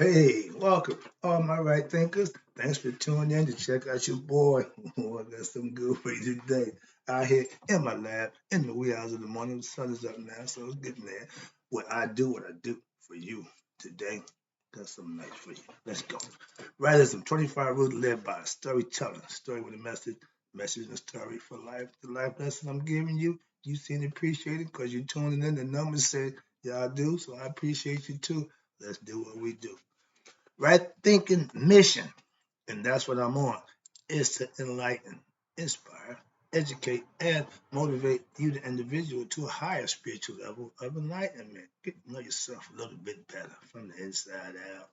Hey, welcome, all my right thinkers. Thanks for tuning in to check out your boy. Oh, I got some good for you today. Out here in my lab, in the wee hours of the morning. The sun is up now, so it's getting there. What I do for you today. Got something nice for you. Let's go. Realism, 25 rules to live by. Storytelling, story with a message and story for life. The life lesson I'm giving you, you seem to appreciate it because you're tuning in. The numbers say, yeah, I do, so I appreciate you too. Let's do what we do. Right thinking mission, and that's what I'm on, is to enlighten, inspire, educate, and motivate you, the individual, to a higher spiritual level of enlightenment. Get to know yourself a little bit better from the inside out.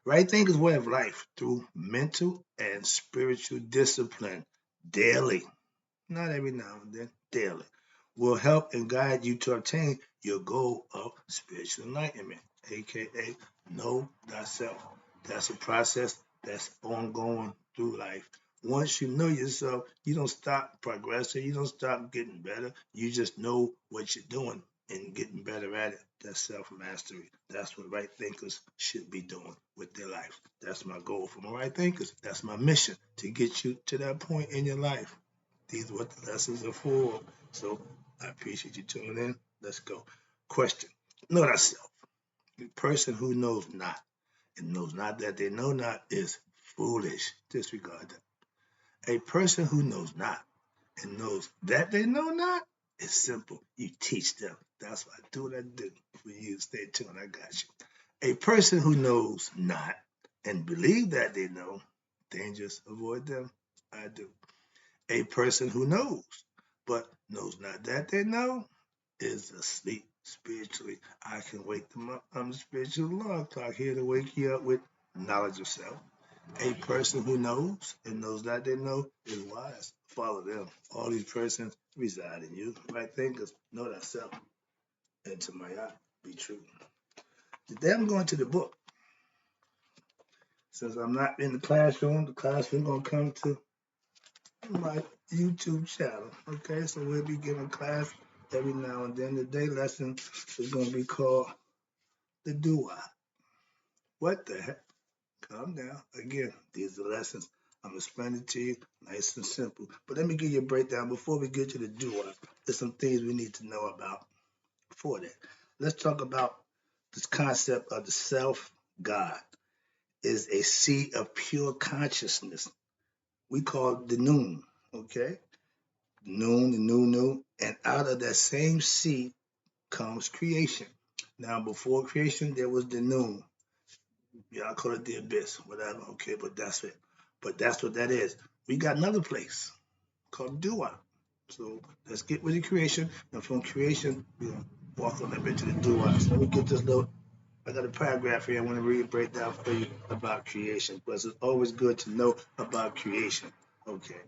Right thinking is way of life through mental and spiritual discipline daily, not every now and then, daily, will help and guide you to obtain your goal of spiritual enlightenment, aka know thyself. That's a process that's ongoing through life. Once you know yourself, you don't stop progressing, you don't stop getting better. You just know what you're doing and getting better at it. That's self mastery. That's what right thinkers should be doing with their life. That's my goal for my right thinkers. That's my mission to get you to that point in your life. These are what the lessons are for. So I appreciate you tuning in. Let's go. Question. Know thyself. The person who knows not and knows not that they know not is foolish. Disregard that. A person who knows not and knows that they know not is simple. You teach them. That's what I do. What I do for you. Stay tuned. I got you. A person who knows not and believe that they know, dangerous. Avoid them. I do. A person who knows, but knows not that they know, is asleep spiritually. I can wake them up. I'm the spiritual alarm clock here to wake you up with knowledge of self. A person who knows and knows that they know is wise. Follow them. All these persons reside in you. Right thinkers know thyself. And to my eye, be true. Today I'm going to the book. Since I'm not in the classroom gonna come to my YouTube channel. Okay, so we'll be giving class every now and then. The day lesson is going to be called the Duat. What the heck? Calm down. Again, these are lessons. I'm explaining it to you nice and simple. But let me give you a breakdown before we get to the Duat. There's some things we need to know about before that. Let's talk about this concept of the self-God is a seed of pure consciousness. We call it the noon. Okay, noon, the new, and out of that same seed comes creation. Now, before creation, there was the noon. Y'all call it the abyss, whatever. Okay, but that's it. But that's what that is. We got another place called Duat. So let's get with the creation, and from creation, we'll walk on that bit to the Duat. So let me get this little. I got a paragraph here I want to read break down for you about creation, because it's always good to know about creation. Okay.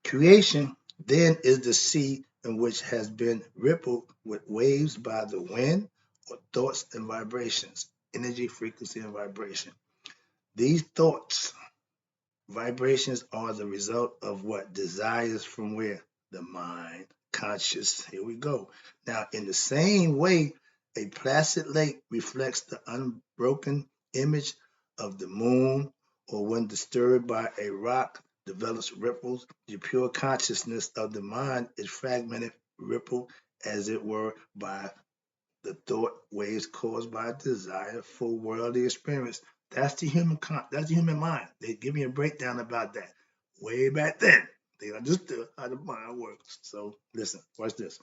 Creation then is the sea in which has been rippled with waves by the wind or thoughts and vibrations, energy, frequency, and vibration. These thoughts, vibrations are the result of what? Desires from where? The mind, conscious. Here we go. Now, in the same way, a placid lake reflects the unbroken image of the moon, or when disturbed by a rock, develops ripples. The pure consciousness of the mind is fragmented, rippled, as it were, by the thought waves caused by desire for worldly experience. That's the human mind. They give me a breakdown about that. Way back then, they understood how the mind works. So listen, watch this.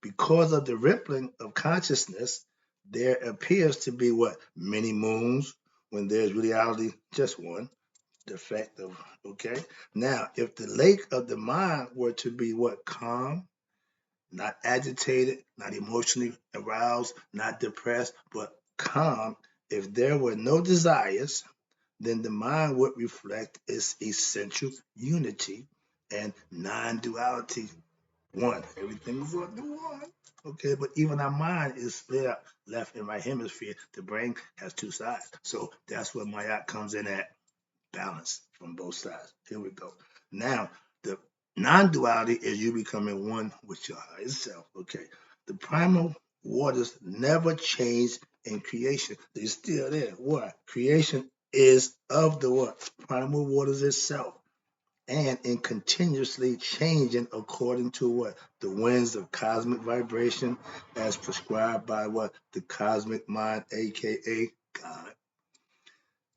Because of the rippling of consciousness, there appears to be what? Many moons, when there's reality just one. The fact of, okay? Now, if the lake of the mind were to be what? Calm, not agitated, not emotionally aroused, not depressed, but calm. If there were no desires, then the mind would reflect its essential unity and non-duality. One, everything is on the one. Okay, but even our mind is split up, left and right hemisphere. The brain has two sides. So that's where Mayat comes in at, balance from both sides. Here we go. Now, the non-duality is you becoming one with your higher self. Okay. The primal waters never change and creation. They're still there. What? Creation is of the what? Primal waters itself. And in continuously changing according to what? The winds of cosmic vibration as prescribed by what? The cosmic mind, aka God.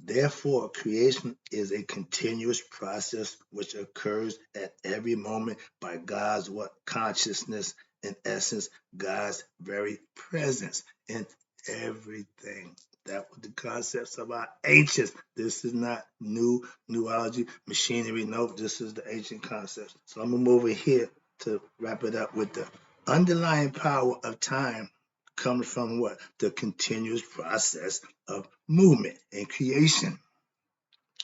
Therefore, creation is a continuous process which occurs at every moment by God's what? Consciousness, in essence, God's very presence in everything. That was the concepts of our ancients. This is not new newology, machinery. No, this is the ancient concepts. So I'm gonna move over here to wrap it up with the underlying power of time comes from what? The continuous process of movement and creation.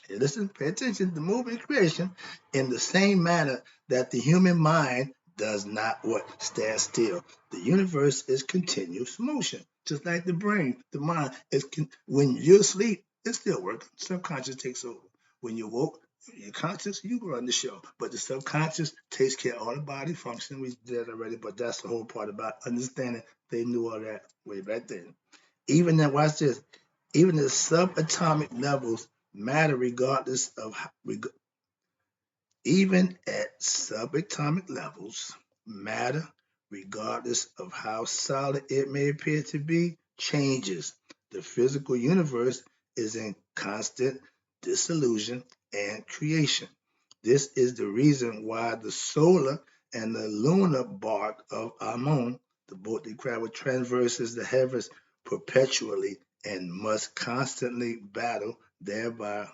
And listen, pay attention, the movement and creation in the same manner that the human mind does not what? Stand still. The universe is continuous motion. Just like the brain, the mind is when you're asleep, it's still working. Subconscious takes over. When you're woke, you're conscious, you run the show. But the subconscious takes care of all the body function. We did that already, but that's the whole part about understanding. They knew all that way back then. Even then, watch this. Even the subatomic levels matter regardless of even at subatomic levels, matter, regardless of how solid it may appear to be, changes. The physical universe is in constant dissolution and creation. This is the reason why the solar and the lunar bark of Amun, the boat that traverses the heavens perpetually and must constantly thereby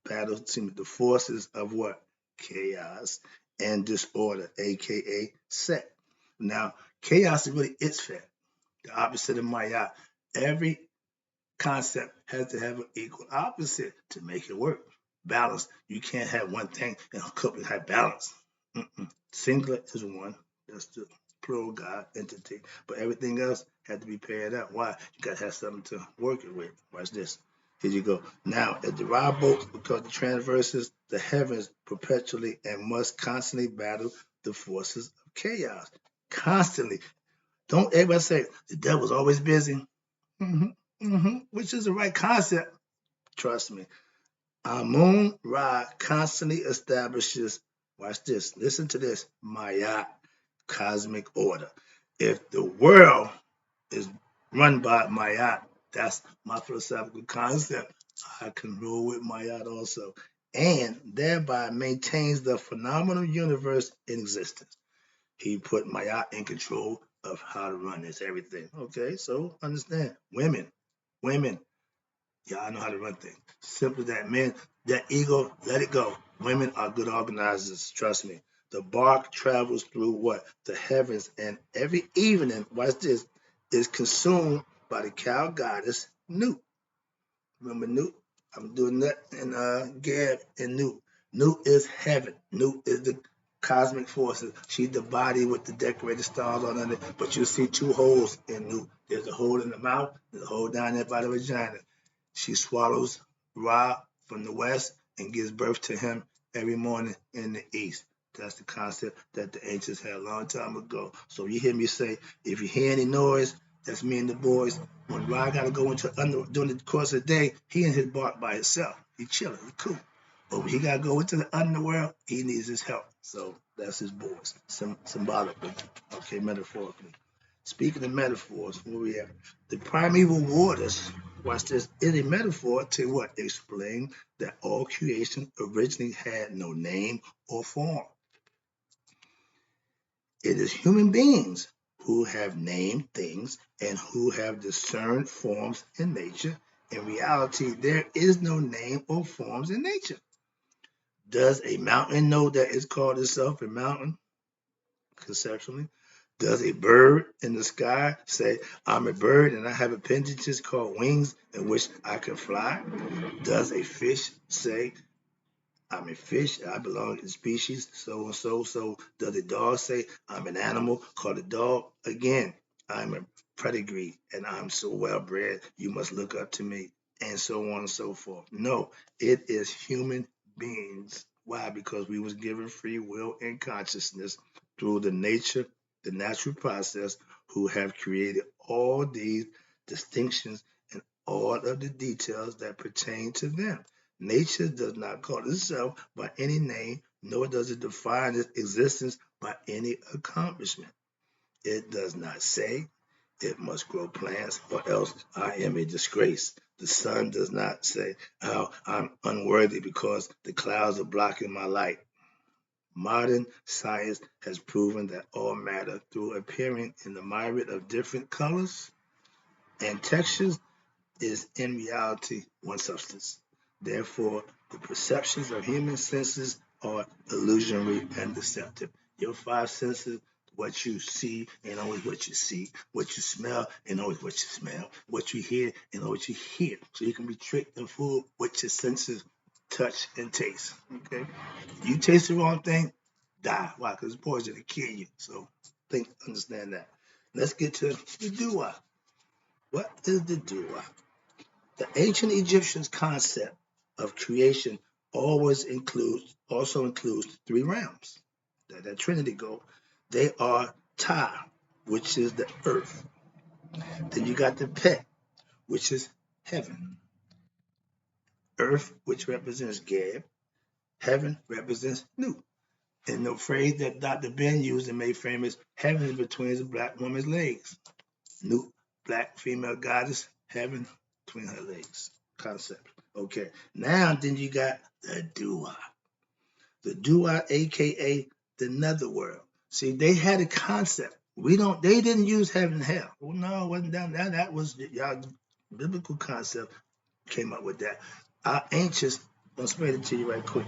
battle the forces of what? Chaos and disorder, aka set. Now, chaos is really its fact, the opposite of Maya. Every concept has to have an equal opposite to make it work. Balance. You can't have one thing and a couple have balance. Singular is one. That's the plural God entity. But everything else had to be paired up. Why? You got to have something to work it with. Watch this. Here you go. Now, at the rod boat, because it traverses the heavens perpetually and must constantly battle the forces of chaos. Constantly. Don't ever say the devil's always busy. Which is the right concept. Trust me. Amun Ra constantly establishes, watch this, listen to this, Maya, cosmic order. If the world is run by Maya, that's my philosophical concept. I can rule with Maya also, and thereby maintains the phenomenal universe in existence. He put Maya in control of how to run this everything. Okay, so understand, women, y'all know how to run things. Simple that, men, that ego, let it go. Women are good organizers, trust me. The bark travels through what? The heavens, and every evening, watch this, is consumed by the cow goddess Nut. Remember Nut? I'm doing that in Gab and Nut. Nut is heaven. Nut is the cosmic forces. She's the body with the decorated stars on it, but you see two holes in Nut. There's a hole in the mouth, there's a hole down there by the vagina. She swallows Ra from the west and gives birth to him every morning in the east. That's the concept that the ancients had a long time ago. So you hear me say, if you hear any noise, that's me and the boys. When Ra got to go into during the course of the day, he in his bark by himself. He chilling, he cool. But when he got to go into the underworld, he needs his help. So that's his boys, symbolically, okay, metaphorically. Speaking of metaphors, where we at? The primeval waters, watch this, is a metaphor to what? Explain that all creation originally had no name or form. It is human beings who have named things and who have discerned forms in nature. In reality, there is no name or forms in nature. Does a mountain know that it's called itself a mountain? Conceptually. Does a bird in the sky say, I'm a bird and I have appendages called wings in which I can fly? Does a fish say, I'm a fish, I belong to the species, so and so? So does a dog say, I'm an animal called a dog? Again, I'm a pedigree and I'm so well bred, you must look up to me, and so on and so forth. No, it is human beings. Why? Because we was given free will and consciousness through the natural process, who have created all these distinctions, and all of the details that pertain to them. Nature does not call itself by any name, nor does it define its existence by any accomplishment. It does not say it must grow plants or else I am a disgrace. The sun does not say, oh, I'm unworthy because the clouds are blocking my light. Modern science has proven that all matter, through appearing in the myriad of different colors and textures, is in reality one substance. Therefore, the perceptions of human senses are illusory and deceptive. Your five senses, what you see ain't always what you see. What you smell ain't always what you smell. What you hear ain't always what you hear. So you can be tricked and fooled with your senses, touch and taste. Okay? You taste the wrong thing, die. Why? Because it's poison to kill you. So understand that. Let's get to the Duat. What is the Duat? The ancient Egyptians' concept of creation also includes three realms. That Trinity go. They are Ta, which is the earth. Then you got the Pet, which is heaven. Earth, which represents Geb. Heaven represents Nu. And the phrase that Dr. Ben used and made famous, heaven is between a black woman's legs. Nu, black female goddess, heaven between her legs. Concept. Okay. Now then you got the Duat. The Duat, aka the netherworld. See, they had a concept. They didn't use heaven and hell. Well, no, it wasn't that. That was y'all biblical concept came up with that. Our ancients, I'll explain it to you right quick.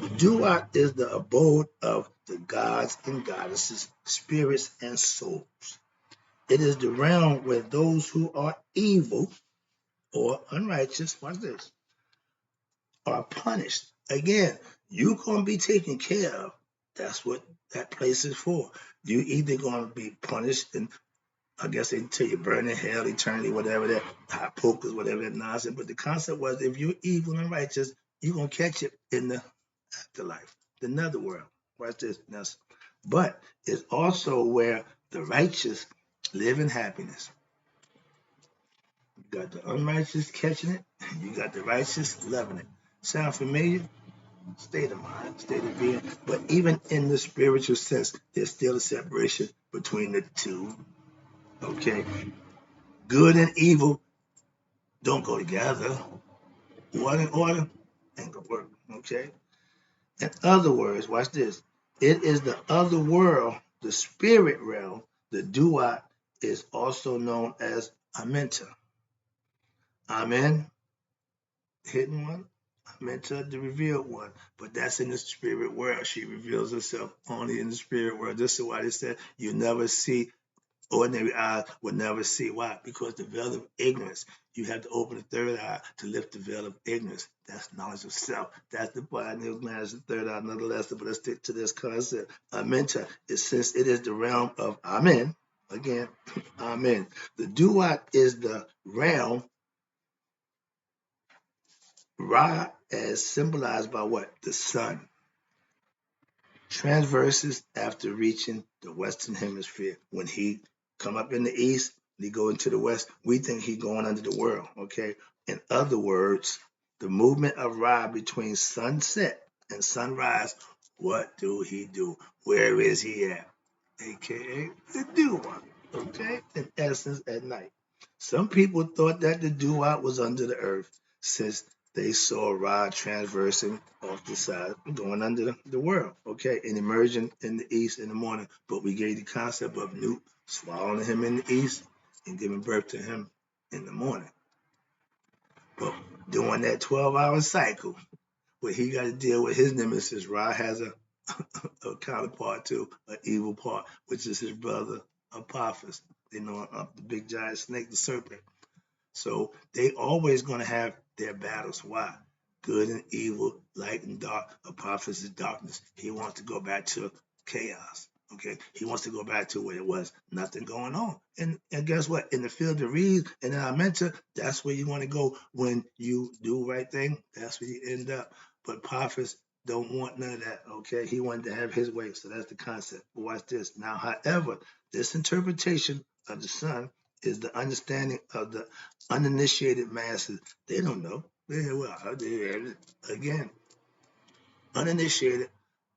The Duat is the abode of the gods and goddesses, spirits and souls. It is the realm where those who are evil or unrighteous, watch this, are punished. Again, you're going to be taken care of. That's what that place is for. You either going to be punished, and I guess they tell you burn in hell, eternity, whatever that, hot pokers, whatever that nonsense. But the concept was if you're evil and righteous, you're going to catch it in the afterlife, the netherworld. Watch this. But it's also where the righteous live in happiness. You got the unrighteous catching it, and you got the righteous loving it. Sound familiar? State of mind, state of being. But even in the spiritual sense, there's still a separation between the two. Okay? Good and evil don't go together. One and order ain't gonna work. Okay? In other words, watch this. It is the other world, the spirit realm. The Duat is also known as Amenta. Amen. Hidden one. Amenta, the revealed one. But that's in the spirit world. She reveals herself only in the spirit world. This is why they said you never see, ordinary eyes will never see. Why? Because the veil of ignorance. You have to open the third eye to lift the veil of ignorance. That's knowledge of self. That's the part I knew manage the third eye, another lesson, but let's stick to this concept. Amenta is since it is the realm of Amen. Again, Amen. The Duat is the realm Ra as symbolized by what? The sun. Transverses after reaching the western hemisphere. When he come up in the east, he go into the west, we think he going under the world, okay? In other words, the movement of Ra between sunset and sunrise, what do he do? Where is he at? AKA the Duat, okay? In essence, at night. Some people thought that the Duat was under the earth since they saw Ra transversing off the side, going under the world, okay, and emerging in the east in the morning. But we gave the concept of Newt swallowing him in the east and giving birth to him in the morning. But during that 12-hour cycle, where he got to deal with his nemesis, Ra has a counterpart to an evil part, which is his brother Apophis. They know him, the big giant snake, the serpent. So they always going to have their battles. Why? Good and evil, light and dark. Apophis is darkness. He wants to go back to chaos. Okay, he wants to go back to where it was nothing going on. And guess what? In the field of reeds and in our mentor, that's where you want to go when you do right thing. That's where you end up. But Apophis don't want none of that. Okay, he wanted to have his way. So that's the concept. But watch this. Now, however, this interpretation of the sun is the understanding of the uninitiated masses. They don't know. Again, uninitiated,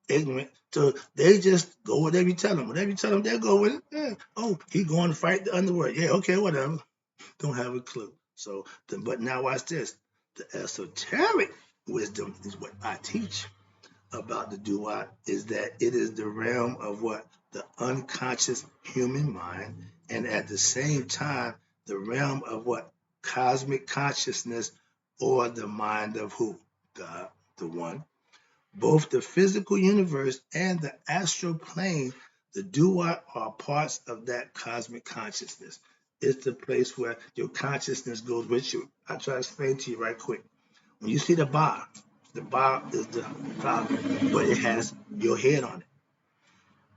ignorant. So they just go whatever you tell them. Whatever you tell them, they'll go with it. Yeah. Oh, he going to fight the underworld. Yeah, okay, whatever. Don't have a clue. So, but now watch this. The esoteric wisdom is what I teach about the Duat, is that it is the realm of what? The unconscious human mind, and at the same time, the realm of what? Cosmic consciousness, or the mind of who? God, the one. Both the physical universe and the astral plane, the Duat, are parts of that cosmic consciousness. It's the place where your consciousness goes with you. I'll try to explain to you right quick. When you see the bar is the cloud, but it has your head on it.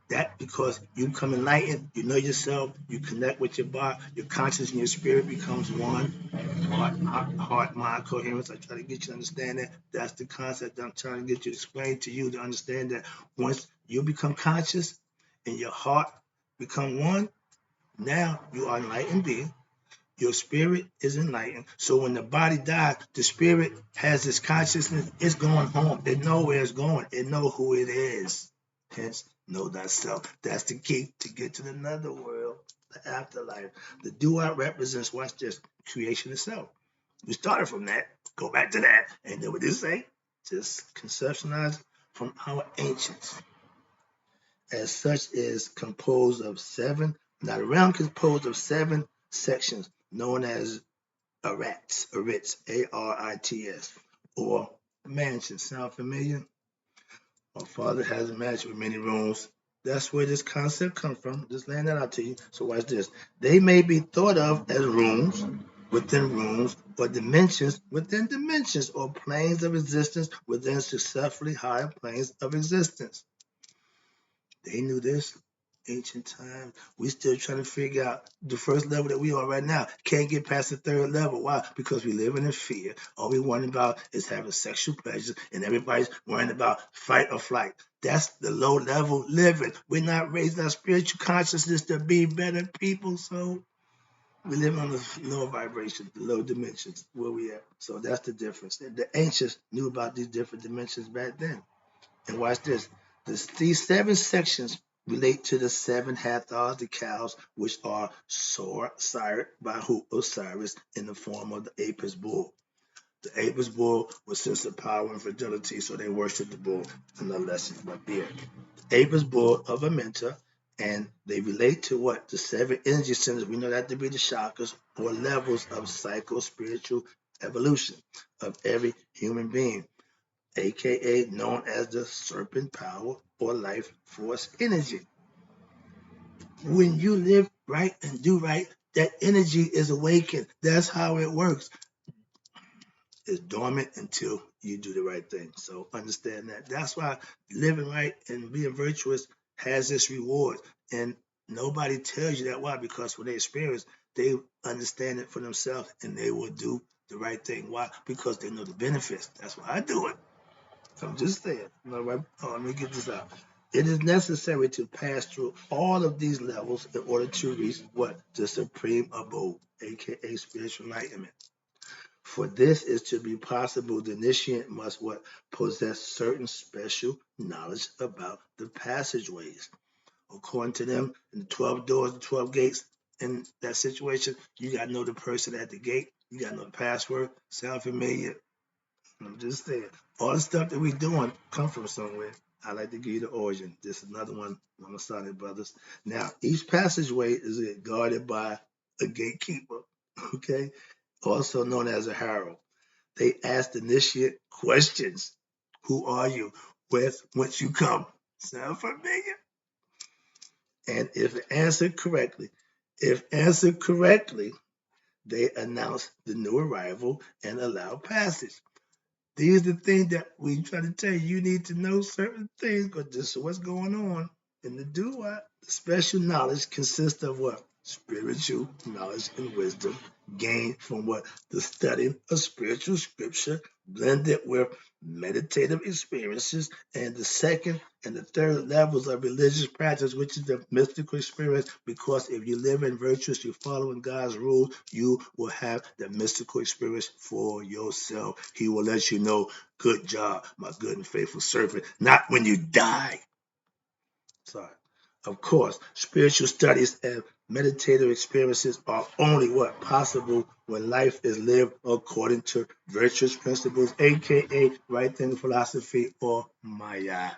That because you become enlightened, you know yourself, you connect with your bar, your conscience and your spirit becomes one. Heart, mind, coherence. I try to get you to understand that. That's the concept that I'm trying to get you to explain to you, to understand that once you become conscious and your heart become one, now you are an enlightened being. Your spirit is enlightened. So when the body dies, the spirit has its consciousness. It's going home. It knows where it's going. It knows who it is. Hence, know thyself. That's the key to get to another world, the afterlife. The Duat represents, watch this, creation itself. We started from that. Go back to that. And then what they say? Just conceptualize from our ancients. As such is composed of seven, now the realm composed of seven sections known as arits, A-R-I-T-S, or mansion. Sound familiar? My father has a mansion with many rooms. That's where this concept comes from. Just laying that out to you. So watch this. They may be thought of as rooms, or dimensions within dimensions, or planes of existence within successively higher planes of existence. They knew this ancient times. We still trying to figure out the first level that we are right now. Can't get past the third level. Why? Because we living in fear. All we worrying about is having sexual pleasures, and everybody's worrying about fight or flight. That's the low level living. We're not raising our spiritual consciousness to be better people, so we live on the low vibration, the low dimensions, where we at. So that's the difference. The ancients knew about these different dimensions back then. And watch this. These seven sections relate to the seven Hathors, the cows, which are sired by who? Osiris, in the form of the Apis bull. The Apis bull was sense of power and fidelity, so they worshiped the bull and the lesson but beer. The Apis bull of Amenta, and they relate to what? The seven energy centers. We know that to be the chakras, or levels of psycho-spiritual evolution of every human being, aka known as the serpent power or life force energy. When you live right and do right, that energy is awakened. That's how it works. It's dormant until you do the right thing. So understand that. That's why living right and being virtuous has its reward. And nobody tells you that. Why? Because when they experience, they understand it for themselves and they will do the right thing. Why? Because they know the benefits. That's why I do it. I'm just saying. Let me get this out. It is necessary to pass through all of these levels in order to reach what? The supreme abode, aka spiritual enlightenment. For this is to be possible, the initiate must what? Possess certain special knowledge about the passageways. According to them, in the 12 doors, the 12 gates, in that situation, you got to know the person at the gate. You got to know the password. Sound familiar? I'm just saying, all the stuff that we're doing come from somewhere. I like to give you the origin. This is another one, my Masonic brothers. Now, each passageway is guarded by a gatekeeper, okay? Also known as a herald. They ask the initiate questions. Who are you? Whence you come? Sound familiar? And if answered correctly, they announce the new arrival and allow passage. These are the things that we try to tell you. You need to know certain things because this is what's going on. In the Duat, the special knowledge consists of what? spiritual knowledge and wisdom gained from what the study of spiritual scripture blended with meditative experiences, and the second and the third levels of religious practice, which is the mystical experience. Because if you live in virtues, you're following God's rules, you will have the mystical experience for yourself. He will let you know, good job, my good and faithful servant, not when you die. Sorry. Of course, spiritual studies and meditative experiences are only what possible when life is lived according to virtuous principles, aka right thinking philosophy or Maya.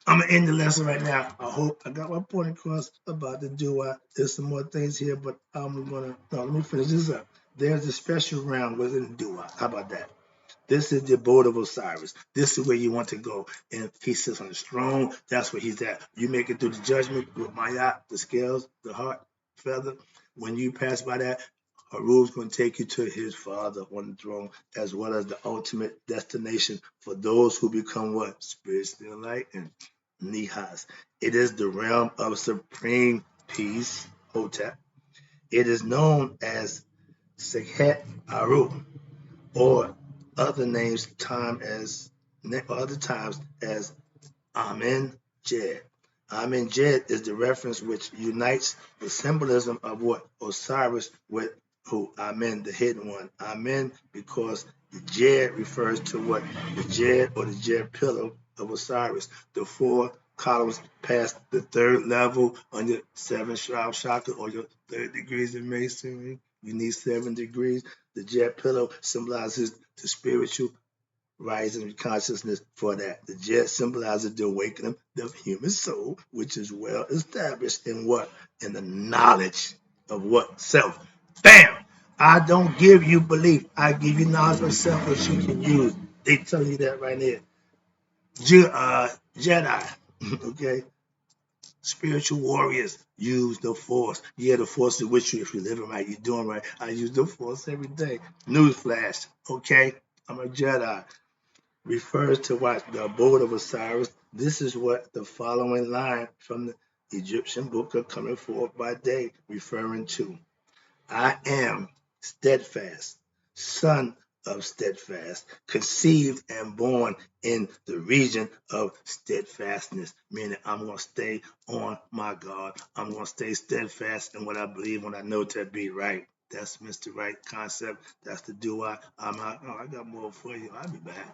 I'm gonna end the lesson right now. I hope I got my point across about the Duat. There's some more things here, but I'm gonna no, let me finish this up. There's a special round within Duat. How about that? This is the abode of Osiris. This is where you want to go. And he sits on his throne. That's where he's at. You make it through the judgment with Mayat, the scales, the heart, feather. When you pass by that, Haru's going to take you to his father on the throne, as well as the ultimate destination for those who become what? Spiritually enlightened. Nihas. It is the realm of supreme peace, Hotep. It is known as Sekhet Aru, or other times as Amen Jed. Amen Jed is the reference which unites the symbolism of what Osiris with who Amen, the hidden one. Amen, because the Jed refers to what the Jed or the Jed pillar of Osiris, the four columns past the third level on your seven shroud chakra or your third degrees of masonry. You need 7 degrees. The Jed pillar symbolizes the spiritual rising consciousness for that. The jet symbolizes the awakening of the human soul, which is well established in what? In the knowledge of what? Self. Bam! I don't give you belief. I give you knowledge of self that you can use. They tell you that right there. Jedi, okay? Spiritual warriors use the force. Yeah, the force is with you if you're living right, you're doing right. I use the force every day. Newsflash, okay? I'm a Jedi. Refers to what? The abode of Osiris. This is what the following line from the Egyptian book of Coming Forth by Day referring to. I am steadfast, son of steadfast, conceived and born in the region of steadfastness, meaning I'm going to stay on my God. I'm going to stay steadfast in what I believe when I know to be right. That's Mr. Right concept. That's the do I. I'm out. Oh, I got more for you. I'll be back.